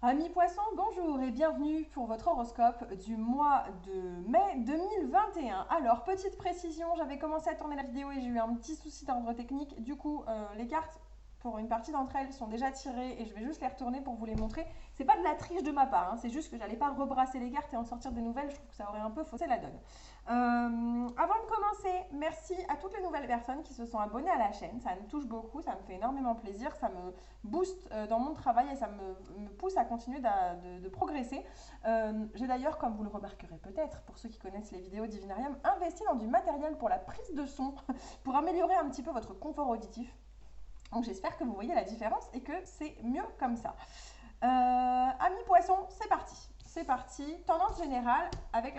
Amis poissons, bonjour et bienvenue pour votre horoscope du mois de mai 2021. Alors, petite précision, j'avais commencé à tourner la vidéo et j'ai eu un petit souci d'ordre technique. Du coup, les cartes, pour une partie d'entre elles, sont déjà tirées et je vais juste les retourner pour vous les montrer. C'est pas de la triche de ma part, hein, c'est juste que j'allais pas rebrasser les cartes et en sortir des nouvelles. Je trouve que ça aurait un peu faussé la donne. Avant de commencer, merci à toutes les nouvelles personnes qui se sont abonnées à la chaîne. Ça me touche beaucoup, ça me fait énormément plaisir, ça me booste dans mon travail et ça me pousse à continuer de progresser. J'ai d'ailleurs, comme vous le remarquerez peut-être, pour ceux qui connaissent les vidéos Divinarium, investi dans du matériel pour la prise de son, pour améliorer un petit peu votre confort auditif. Donc j'espère que vous voyez la différence et que c'est mieux comme ça. Amis poissons, c'est parti. C'est parti, tendance générale avec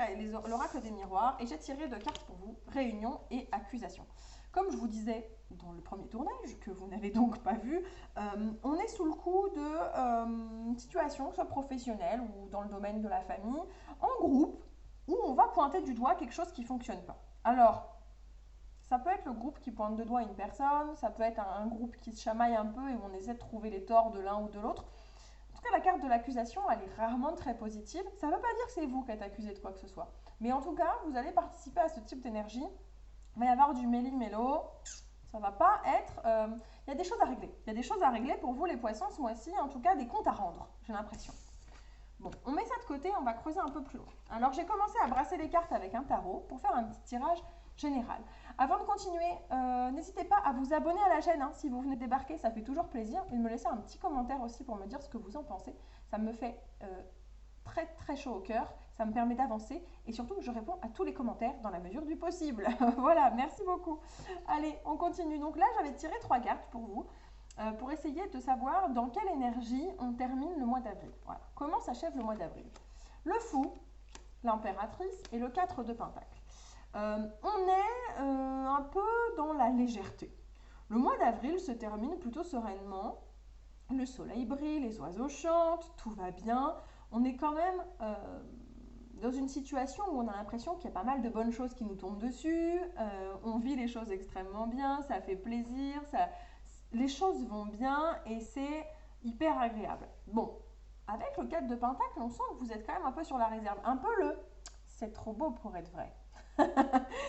l'oracle des miroirs et j'ai tiré deux cartes pour vous, réunion et accusation. Comme je vous disais dans le premier tournage, que vous n'avez donc pas vu, on est sous le coup de situations, que ce soit professionnelles ou dans le domaine de la famille, en groupe, où on va pointer du doigt quelque chose qui ne fonctionne pas. Alors, ça peut être le groupe qui pointe de doigt une personne, ça peut être un groupe qui se chamaille un peu et où on essaie de trouver les torts de l'un ou de l'autre. En tout cas, la carte de l'accusation, elle est rarement très positive. Ça ne veut pas dire que c'est vous qui êtes accusé de quoi que ce soit. Mais en tout cas, vous allez participer à ce type d'énergie. Il va y avoir du méli-mélo. Ça ne va pas être... Il y a des choses à régler. Il y a des choses à régler pour vous, les poissons, ce mois-ci. En tout cas, des comptes à rendre, j'ai l'impression. Bon, on met ça de côté, on va creuser un peu plus loin. Alors, j'ai commencé à brasser les cartes avec un tarot pour faire un petit tirage général. Avant de continuer, n'hésitez pas à vous abonner à la chaîne, hein, si vous venez de débarquer, ça fait toujours plaisir. Et de me laisser un petit commentaire aussi pour me dire ce que vous en pensez. Ça me fait très très chaud au cœur, ça me permet d'avancer et surtout je réponds à tous les commentaires dans la mesure du possible. Voilà, merci beaucoup. Allez, on continue. Donc là, j'avais tiré trois cartes pour vous, pour essayer de savoir dans quelle énergie on termine le mois d'avril. Voilà, comment s'achève le mois d'avril. Le fou, l'impératrice et le 4 de pentacle. On est un peu dans la légèreté. Le mois d'avril se termine plutôt sereinement. Le soleil brille, les oiseaux chantent, tout va bien. On est quand même dans une situation où on a l'impression qu'il y a pas mal de bonnes choses qui nous tombent dessus. On vit les choses extrêmement bien, ça fait plaisir, les choses vont bien et c'est hyper agréable. Bon, avec le 4 de pentacle, on sent que vous êtes quand même un peu sur la réserve. Un peu c'est trop beau pour être vrai.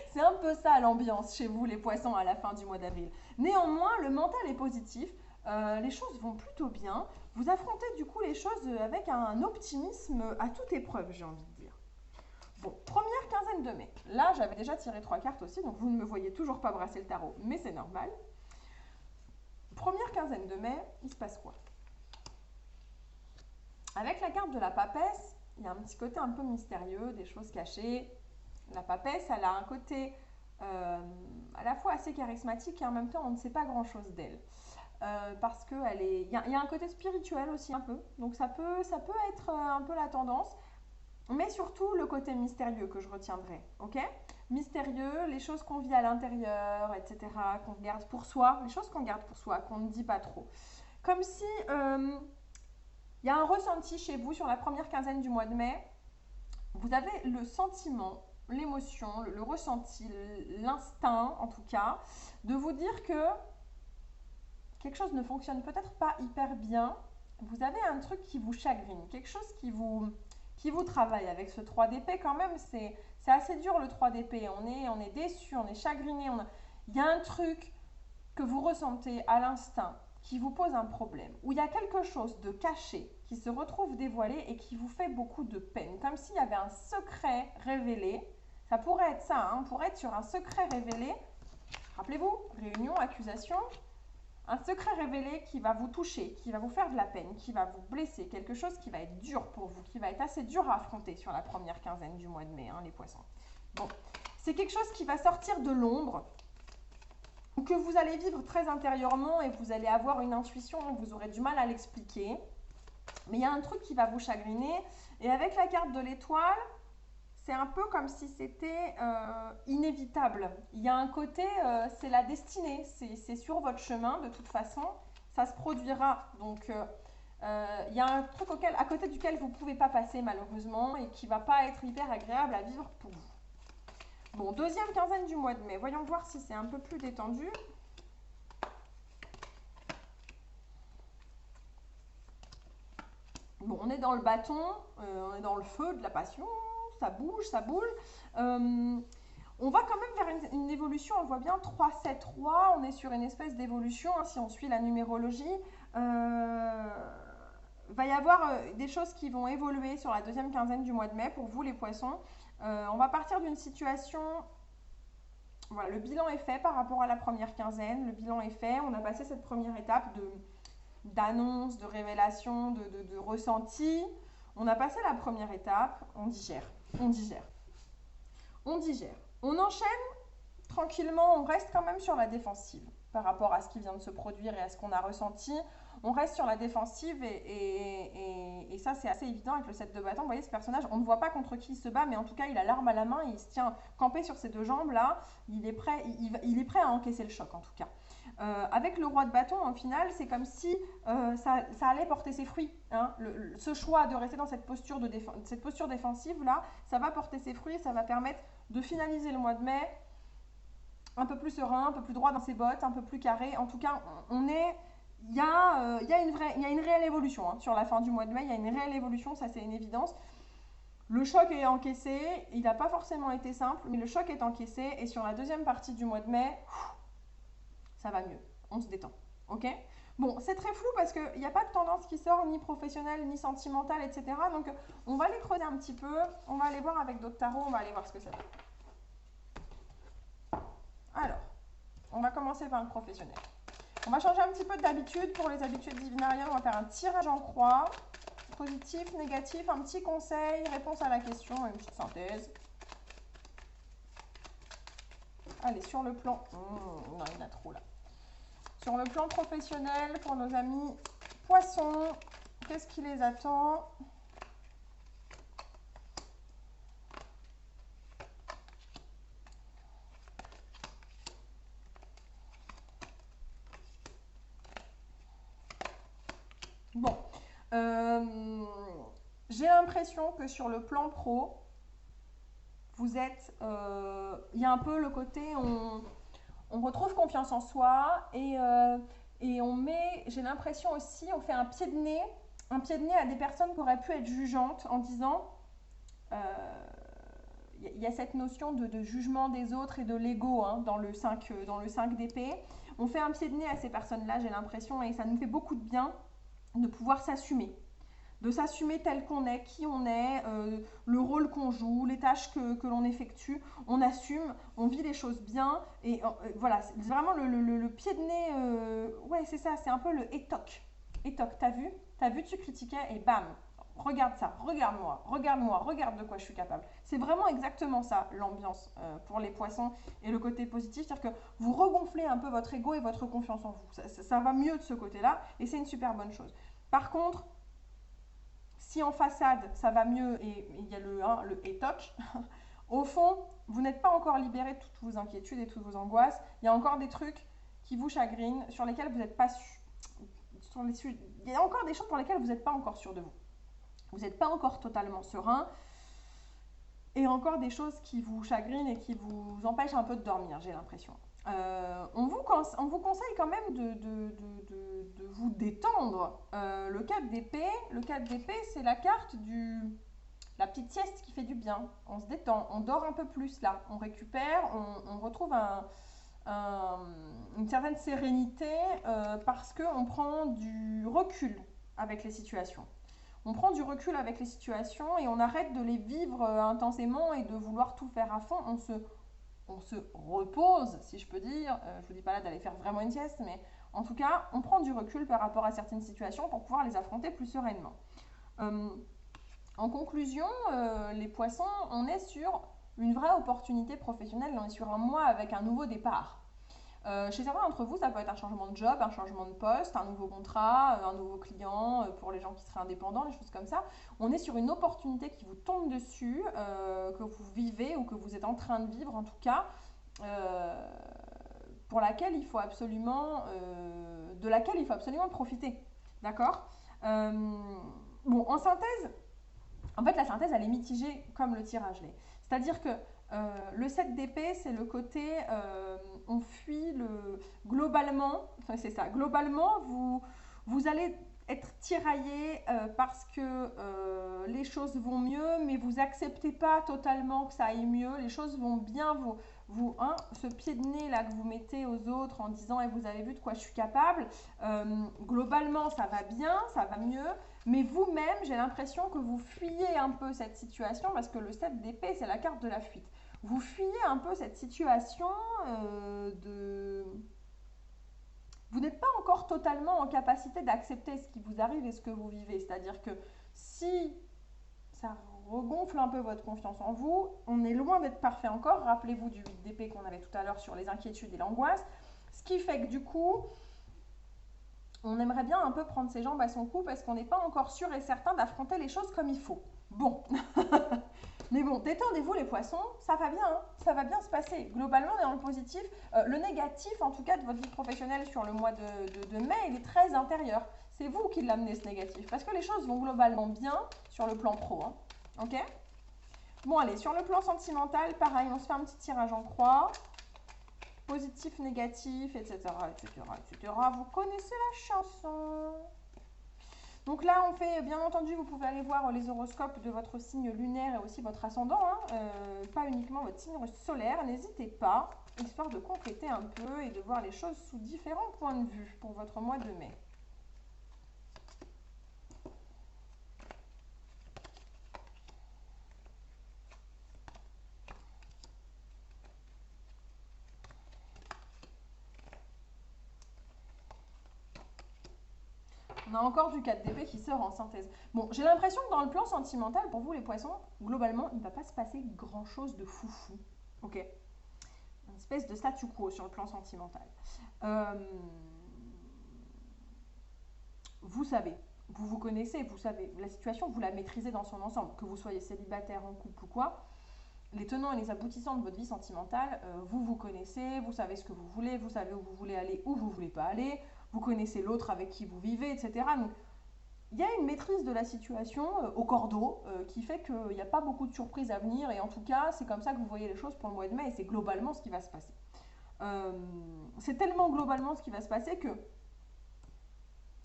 C'est un peu ça l'ambiance chez vous les poissons à la fin du mois d'avril. Néanmoins, le mental est positif, les choses vont plutôt bien. Vous affrontez du coup les choses avec un optimisme à toute épreuve, j'ai envie de dire. Bon, première quinzaine de mai. Là, j'avais déjà tiré trois cartes aussi, donc vous ne me voyez toujours pas brasser le tarot, mais c'est normal. Première quinzaine de mai, il se passe quoi? Avec la carte de la papesse, il y a un petit côté un peu mystérieux, des choses cachées. La papesse, elle a un côté à la fois assez charismatique et en même temps, on ne sait pas grand-chose d'elle. Parce qu'il y a un côté spirituel aussi un peu. Donc ça peut être un peu la tendance. Mais surtout le côté mystérieux que je retiendrai. Ok? Mystérieux, les choses qu'on vit à l'intérieur, etc. Qu'on garde pour soi. Les choses qu'on garde pour soi, qu'on ne dit pas trop. Comme si il y a un ressenti chez vous sur la première quinzaine du mois de mai. Vous avez le sentiment, l'émotion, le ressenti, l'instinct en tout cas, de vous dire que quelque chose ne fonctionne peut-être pas hyper bien. Vous avez un truc qui vous chagrine, quelque chose qui vous travaille. Avec ce 3 d'épée quand même, c'est assez dur le 3 d'épée. On est déçu, on est chagriné. Il y a un truc que vous ressentez à l'instinct qui vous pose un problème, où il y a quelque chose de caché qui se retrouve dévoilé et qui vous fait beaucoup de peine, comme s'il y avait un secret révélé. Ça pourrait être ça, hein, on pourrait être sur un secret révélé. Rappelez-vous, réunion, accusation, un secret révélé qui va vous toucher, qui va vous faire de la peine, qui va vous blesser, quelque chose qui va être dur pour vous, qui va être assez dur à affronter sur la première quinzaine du mois de mai, hein, les poissons. Bon, c'est quelque chose qui va sortir de l'ombre, que vous allez vivre très intérieurement et vous allez avoir une intuition, vous aurez du mal à l'expliquer. Mais il y a un truc qui va vous chagriner. Et avec la carte de l'étoile, c'est un peu comme si c'était inévitable. Il y a un côté, c'est la destinée, c'est sur votre chemin de toute façon, ça se produira. Donc, il y a un truc à côté duquel vous ne pouvez pas passer malheureusement et qui ne va pas être hyper agréable à vivre pour vous. Bon, deuxième quinzaine du mois de mai. Voyons voir si c'est un peu plus détendu. Bon, on est dans le bâton, on est dans le feu de la passion, ça bouge, ça bouge. On va quand même vers une évolution, on le voit bien, 3, 7, roi, on est sur une espèce d'évolution, hein, si on suit la numérologie. Va y avoir des choses qui vont évoluer sur la deuxième quinzaine du mois de mai pour vous les poissons. On va partir d'une situation, voilà, le bilan est fait par rapport à la première quinzaine, le bilan est fait, on a passé cette première étape d'annonce, de révélation, de ressenti. On a passé la première étape, on digère, on digère, on digère. On enchaîne tranquillement, on reste quand même sur la défensive par rapport à ce qui vient de se produire et à ce qu'on a ressenti. On reste sur la défensive et ça c'est assez évident avec le 7 de bâton. Vous voyez ce personnage, on ne voit pas contre qui il se bat, mais en tout cas il a l'arme à la main, il se tient campé sur ses deux jambes là, il est prêt à encaisser le choc en tout cas. Avec le roi de bâton, au final, c'est comme si ça allait porter ses fruits. Hein. Ce choix de rester dans cette posture défensive là, ça va porter ses fruits, ça va permettre de finaliser le mois de mai un peu plus serein, un peu plus droit dans ses bottes, un peu plus carré. En tout cas, il y a une réelle évolution hein. Sur la fin du mois de mai, il y a une réelle évolution, ça c'est une évidence. Le choc est encaissé, il n'a pas forcément été simple, mais le choc est encaissé et sur la deuxième partie du mois de mai, ça va mieux, on se détend, ok? Bon, c'est très flou parce qu'il n'y a pas de tendance qui sort, ni professionnelle, ni sentimentale, etc. Donc, on va les creuser un petit peu, on va aller voir avec d'autres tarots, on va aller voir ce que ça donne. Alors, on va commencer par le professionnel. On va changer un petit peu d'habitude. Pour les habitudes divinariennes, on va faire un tirage en croix. Positif, négatif, un petit conseil, réponse à la question, une petite synthèse. Allez, sur le plan... non, il y en a trop là. Sur le plan professionnel, pour nos amis poissons, qu'est-ce qui les attend ? Bon, j'ai l'impression que sur le plan pro, vous êtes... il y a un peu le côté... On retrouve confiance en soi et on met, j'ai l'impression aussi, on fait un pied de nez à des personnes qui auraient pu être jugeantes en disant, il y a cette notion de jugement des autres et de l'ego hein, dans le 5 d'épée. On fait un pied de nez à ces personnes-là, j'ai l'impression, et ça nous fait beaucoup de bien de pouvoir s'assumer. De s'assumer tel qu'on est, qui on est, le rôle qu'on joue, les tâches que l'on effectue, on assume, on vit les choses bien, et voilà, c'est vraiment le pied de nez, ouais c'est ça, c'est un peu le étoc, t'as vu, tu critiquais, et bam, regarde ça, regarde-moi, regarde de quoi je suis capable. C'est vraiment exactement ça, l'ambiance pour les poissons, et le côté positif, c'est-à-dire que vous regonflez un peu votre ego et votre confiance en vous, ça va mieux de ce côté-là, et c'est une super bonne chose. Par contre, si en façade, ça va mieux et il y a le étoc, au fond, vous n'êtes pas encore libéré de toutes vos inquiétudes et toutes vos angoisses. Il y a encore des trucs qui vous chagrinent, sur lesquels vous n'êtes pas sûr. Il y a encore des choses pour lesquelles vous n'êtes pas encore sûr de vous. Vous n'êtes pas encore totalement serein. Et encore des choses qui vous chagrinent et qui vous empêchent un peu de dormir, j'ai l'impression. On vous conseille quand même de vous détendre. Le 4 d'épée, c'est la carte la petite sieste qui fait du bien. On se détend, on dort un peu plus là, on récupère, on retrouve une certaine sérénité parce qu'on prend du recul avec les situations. On prend du recul avec les situations et on arrête de les vivre intensément et de vouloir tout faire à fond. On se repose, si je peux dire. Je ne vous dis pas là d'aller faire vraiment une sieste, mais en tout cas, on prend du recul par rapport à certaines situations pour pouvoir les affronter plus sereinement. En conclusion, les poissons, on est sur une vraie opportunité professionnelle, on est sur un mois avec un nouveau départ. Chez certains d'entre vous, ça peut être un changement de job, un changement de poste, un nouveau contrat, un nouveau client pour les gens qui seraient indépendants, des choses comme ça. On est sur une opportunité qui vous tombe dessus, que vous vivez ou que vous êtes en train de vivre en tout cas, de laquelle il faut absolument profiter. D'accord ? Bon, en synthèse, en fait la synthèse elle est mitigée comme le tirage l'est. C'est-à-dire que le 7 d'épée, c'est le côté, on fuit globalement, c'est ça, globalement, vous allez être tiraillé parce que les choses vont mieux, mais vous acceptez pas totalement que ça aille mieux. Les choses vont bien, ce pied de nez là que vous mettez aux autres en disant vous avez vu de quoi je suis capable, globalement ça va bien, ça va mieux, mais vous-même j'ai l'impression que vous fuyez un peu cette situation parce que le 7 d'épée c'est la carte de la fuite. Vous fuyez un peu cette situation de... Vous n'êtes pas encore totalement en capacité d'accepter ce qui vous arrive et ce que vous vivez. C'est-à-dire que si ça regonfle un peu votre confiance en vous, on est loin d'être parfait encore. Rappelez-vous du 8 d'épée qu'on avait tout à l'heure sur les inquiétudes et l'angoisse. Ce qui fait que du coup, on aimerait bien un peu prendre ses jambes à son cou parce qu'on n'est pas encore sûr et certain d'affronter les choses comme il faut. Bon. Mais bon, détendez-vous les poissons, ça va bien, hein, ça va bien se passer. Globalement, on est dans le positif. Le négatif, en tout cas, de votre vie professionnelle sur le mois de mai, il est très intérieur. C'est vous qui l'amenez, ce négatif. Parce que les choses vont globalement bien sur le plan pro. Hein. Ok? Bon, allez, sur le plan sentimental, pareil, on se fait un petit tirage en croix. Positif, négatif, etc., etc., etc. Vous connaissez la chanson. Donc là, on fait, bien entendu, vous pouvez aller voir les horoscopes de votre signe lunaire et aussi votre ascendant, hein, pas uniquement votre signe solaire. N'hésitez pas, histoire de compléter un peu et de voir les choses sous différents points de vue pour votre mois de mai. On a encore du 4 d'épée qui sort en synthèse. Bon, j'ai l'impression que dans le plan sentimental, pour vous les poissons, globalement, il ne va pas se passer grand-chose de foufou. Ok? Une espèce de statu quo sur le plan sentimental. Vous savez, vous connaissez, vous savez, la situation, vous la maîtrisez dans son ensemble. Que vous soyez célibataire, en couple ou quoi, les tenants et les aboutissants de votre vie sentimentale, vous connaissez, vous savez ce que vous voulez, vous savez où vous voulez aller, où vous ne voulez pas aller, vous connaissez l'autre avec qui vous vivez, etc. Donc, il y a une maîtrise de la situation au cordeau qui fait qu'il n'y a pas beaucoup de surprises à venir. Et en tout cas, c'est comme ça que vous voyez les choses pour le mois de mai et c'est globalement ce qui va se passer. C'est tellement globalement ce qui va se passer que,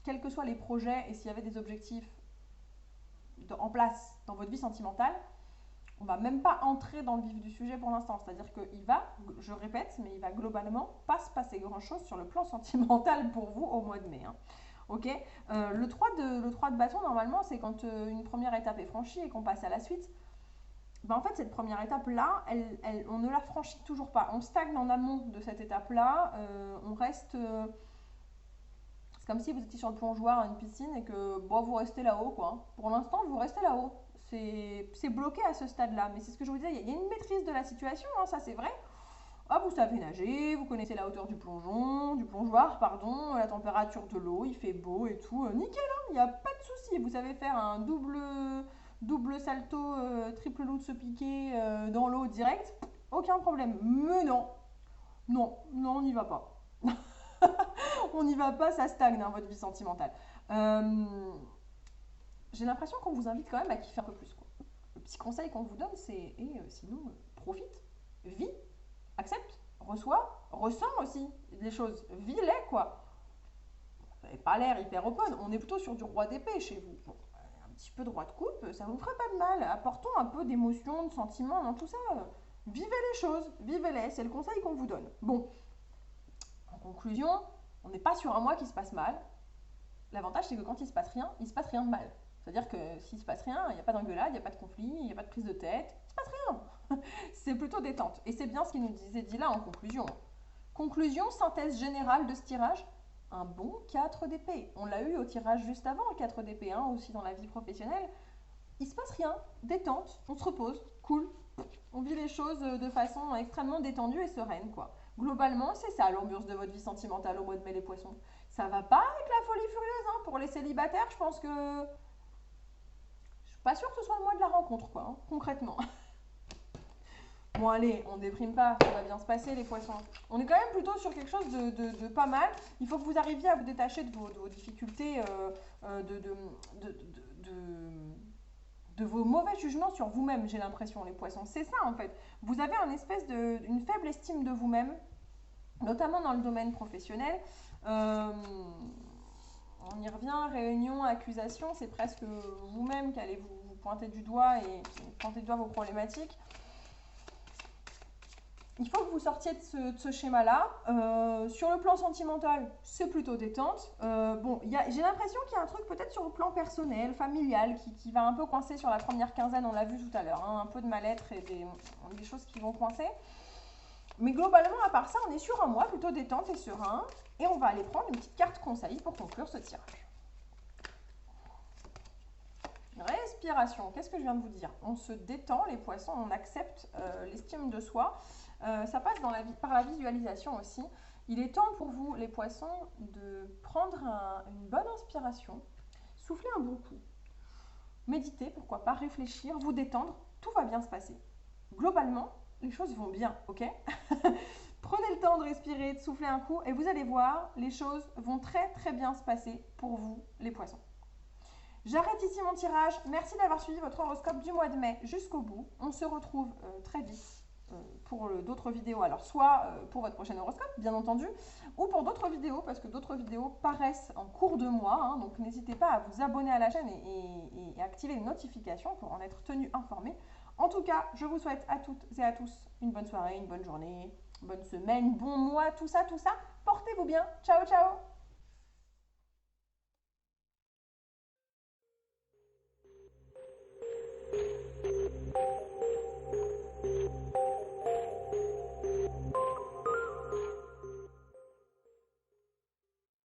quels que soient les projets et s'il y avait des objectifs en place dans votre vie sentimentale, on ne va même pas entrer dans le vif du sujet pour l'instant. C'est-à-dire qu'il va, je répète, mais il va globalement pas se passer grand-chose sur le plan sentimental pour vous au mois de mai. Hein. Ok, le 3 de bâton, normalement, c'est quand une première étape est franchie et qu'on passe à la suite. Ben, en fait, cette première étape-là, on ne la franchit toujours pas. On stagne en amont de cette étape-là. On reste... c'est comme si vous étiez sur le plongeoir à une piscine et que bon, vous restez là-haut, quoi. Pour l'instant, vous restez là-haut. C'est bloqué à ce stade-là. Mais c'est ce que je vous disais, il y a une maîtrise de la situation, hein, ça c'est vrai. Ah, vous savez nager, vous connaissez la hauteur du plongeoir, pardon, la température de l'eau, il fait beau et tout. Nickel, il n'y a pas de souci. Vous savez faire un double salto, triple loup de se piquer dans l'eau direct, aucun problème. Mais non, on n'y va pas. On n'y va pas, ça stagne, hein, votre vie sentimentale. J'ai l'impression qu'on vous invite quand même à kiffer un peu plus. Quoi. Le petit conseil qu'on vous donne, c'est sinon, profite, vis, accepte, reçois, ressens aussi des choses. Vis-les, quoi. Vous n'avez pas l'air hyper open. On est plutôt sur du roi d'épée chez vous. Bon, un petit peu de roi de coupe, ça vous ferait pas de mal. Apportons un peu d'émotion, de sentiment dans tout ça. Vivez les choses, vivez-les. C'est le conseil qu'on vous donne. Bon, en conclusion, on n'est pas sur un mois qui se passe mal. L'avantage, c'est que quand il se passe rien de mal. C'est-à-dire que s'il se passe rien, il n'y a pas d'engueulade, il n'y a pas de conflit, il n'y a pas de prise de tête, il ne se passe rien. C'est plutôt détente. Et c'est bien ce qu'il nous disait dit là en conclusion. Conclusion, synthèse générale de ce tirage, un bon 4 d'épée. On l'a eu au tirage juste avant, le 4 d'épée, hein, aussi dans la vie professionnelle. Il se passe rien, détente, on se repose, cool. On vit les choses de façon extrêmement détendue et sereine, quoi. Globalement, c'est ça l'ambiance de votre vie sentimentale au mois de mai, les poissons. Ça va pas avec la folie furieuse, hein. Pour les célibataires, je pense que... Je suis pas sûre que ce soit le mois de la rencontre, quoi, hein, concrètement. Bon, allez, on déprime pas, ça va bien se passer, les poissons. On est quand même plutôt sur quelque chose de pas mal. Il faut que vous arriviez à vous détacher de vos difficultés, de vos mauvais jugements sur vous-même, j'ai l'impression, les poissons. C'est ça, en fait. Vous avez une faible estime de vous-même, notamment dans le domaine professionnel. On y revient, réunion, accusation, c'est presque vous-même qui allez vous pointer du doigt et pointer du doigt vos problématiques. Il faut que vous sortiez de ce schéma-là. Sur le plan sentimental, c'est plutôt détente. Bon, j'ai l'impression qu'il y a un truc peut-être sur le plan personnel, familial, qui va un peu coincer sur la première quinzaine, on l'a vu tout à l'heure. Hein, un peu de mal-être et des choses qui vont coincer. Mais globalement, à part ça, on est sur un mois plutôt détente et serein. Et on va aller prendre une petite carte conseil pour conclure ce tirage. Respiration, qu'est-ce que je viens de vous dire? On se détend, les poissons, on accepte l'estime de soi. Ça passe par la visualisation aussi. Il est temps pour vous, les poissons, de prendre une bonne inspiration, souffler un bon coup, méditer, pourquoi pas, réfléchir, vous détendre, tout va bien se passer. Globalement, les choses vont bien, ok? Prenez le temps de respirer, de souffler un coup et vous allez voir, les choses vont très très bien se passer pour vous, les poissons. J'arrête ici mon tirage. Merci d'avoir suivi votre horoscope du mois de mai jusqu'au bout. On se retrouve très vite pour d'autres vidéos. Alors, soit pour votre prochain horoscope, bien entendu, ou pour d'autres vidéos, parce que d'autres vidéos paraissent en cours de mois. Hein, donc, n'hésitez pas à vous abonner à la chaîne et activer les notifications pour en être tenu informé. En tout cas, je vous souhaite à toutes et à tous une bonne soirée, une bonne journée, bonne semaine, bon mois, tout ça, tout ça. Portez-vous bien. Ciao, ciao!